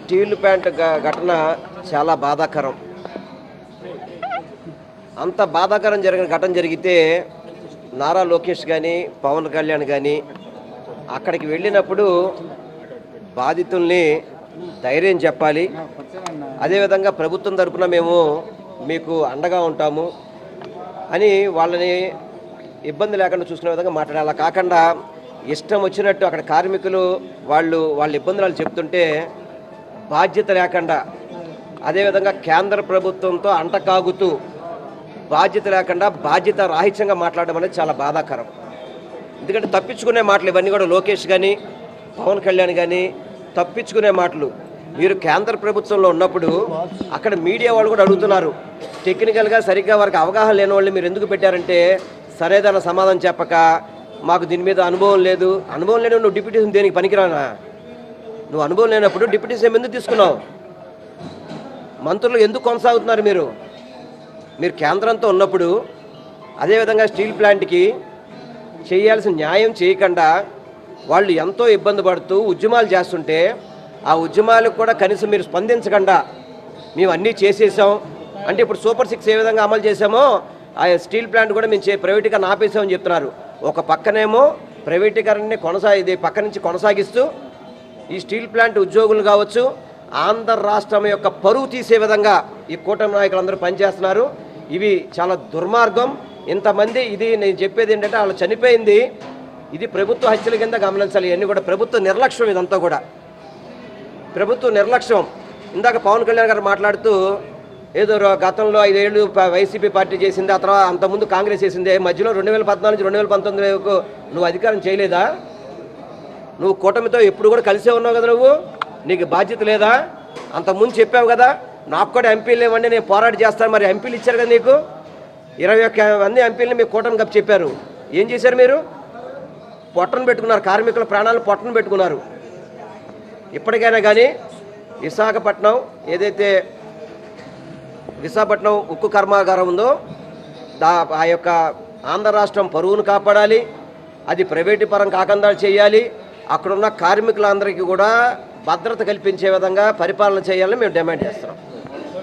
Steel plant ఘటన చాలా బాధాకరం. అంత బాధాకరం జరిగిన ఘటన జరిగితే నారా లోకేష్ కానీ పవన్ కళ్యాణ్ కానీ అక్కడికి వెళ్ళినప్పుడు బాధితుల్ని ధైర్యం చెప్పాలి. అదేవిధంగా ప్రభుత్వం తరపున మేము మీకు అండగా ఉంటాము అని వాళ్ళని ఇబ్బంది లేకుండా చూసుకునే విధంగా మాట్లాడాలి. అలా కాకుండా ఇష్టం వచ్చినట్టు అక్కడ కార్మికులు వాళ్ళ ఇబ్బందులు చెప్తుంటే బాధ్యత లేకుండా, అదేవిధంగా కేంద్ర ప్రభుత్వంతో అంటకాగుతూ బాధ్యత లేకుండా బాధ్యత రాహిత్యంగా మాట్లాడడం అనేది చాలా బాధాకరం. ఎందుకంటే తప్పించుకునే మాటలు ఇవన్నీ కూడా లోకేష్ కానీ పవన్ కళ్యాణ్ కానీ తప్పించుకునే మాటలు. మీరు కేంద్ర ప్రభుత్వంలో ఉన్నప్పుడు అక్కడ మీడియా వాళ్ళు కూడా అడుగుతున్నారు, టెక్నికల్గా సరిగ్గా వారికి అవగాహన లేని వాళ్ళు మీరు ఎందుకు పెట్టారంటే సరేదన్న సమాధానం చెప్పక మాకు దీని మీద అనుభవం లేదు. అనుభవం లేని నువ్వు డిప్యూటీ సీఎం దేనికి పనికిరానా? నువ్వు అనుభవం లేనప్పుడు డిప్యూటీ సీఎం ఎందుకు తీసుకున్నావు? మంత్రులు ఎందుకు కొనసాగుతున్నారు? మీరు కేంద్రంతో ఉన్నప్పుడు అదేవిధంగా స్టీల్ ప్లాంట్కి చేయాల్సిన న్యాయం చేయకుండా వాళ్ళు ఎంతో ఇబ్బంది పడుతూ ఉద్యమాలు చేస్తుంటే ఆ ఉద్యమాలకు కూడా కనీసం మీరు స్పందించకుండా మేము అన్నీ చేసేసాం అంటే ఇప్పుడు సూపర్ 6 ఏ విధంగా అమలు చేసామో ఆ స్టీల్ ప్లాంట్ కూడా మేము ప్రైవేటీకరణ ఆపేసామని చెప్తున్నారు. ఒక పక్కనేమో ప్రైవేటీకరణని పక్క నుంచి కొనసాగిస్తూ ఈ స్టీల్ ప్లాంట్ ఉద్యోగులు కావచ్చు ఆంధ్ర రాష్ట్రం యొక్క పరువు తీసే విధంగా ఈ కూటమి నాయకులందరూ పనిచేస్తున్నారు. ఇవి చాలా దుర్మార్గం. ఇంతమంది ఇది నేను చెప్పేది ఏంటంటే వాళ్ళు చనిపోయింది ఇది ప్రభుత్వ హత్యల కింద గమనించాలి. ఇవన్నీ కూడా ప్రభుత్వ నిర్లక్ష్యం. ఇదంతా కూడా ప్రభుత్వ నిర్లక్ష్యం. ఇందాక పవన్ కళ్యాణ్ గారు మాట్లాడుతూ ఏదో గతంలో 5 ఏళ్ళు వైసీపీ పార్టీ చేసింది, ఆ తర్వాత అంతకుముందు కాంగ్రెస్ చేసింది, మధ్యలో 2014 నుంచి 2019 నువ్వు అధికారం చేయలేదా? నువ్వు కూటమితో ఎప్పుడు కూడా కలిసే ఉన్నావు కదా, నువ్వు నీకు బాధ్యత లేదా? అంతకుముందు చెప్పావు కదా నాకు కూడా ఎంపీలు ఇవ్వండి నేను పోరాటం చేస్తాను. మరి ఎంపీలు ఇచ్చారు కదా నీకు, 21 మంది ఎంపీలని మీ కూటమి కప్పు చెప్పారు. ఏం చేశారు? మీరు పొట్టను పెట్టుకున్నారు, కార్మికుల ప్రాణాలు పొట్టను పెట్టుకున్నారు. ఇప్పటికైనా కానీ విశాఖపట్నం ఏదైతే విశాఖపట్నం ఉక్కు కర్మాగారం ఉందో ఆ యొక్క ఆంధ్ర రాష్ట్రం పరువును కాపాడాలి, అది ప్రైవేటు పరం కాకుండా చేయాలి. అక్కడున్న కార్మికులందరికీ కూడా భద్రత కల్పించే విధంగా పరిపాలన చేయాలని మేము డిమాండ్ చేస్తున్నాం.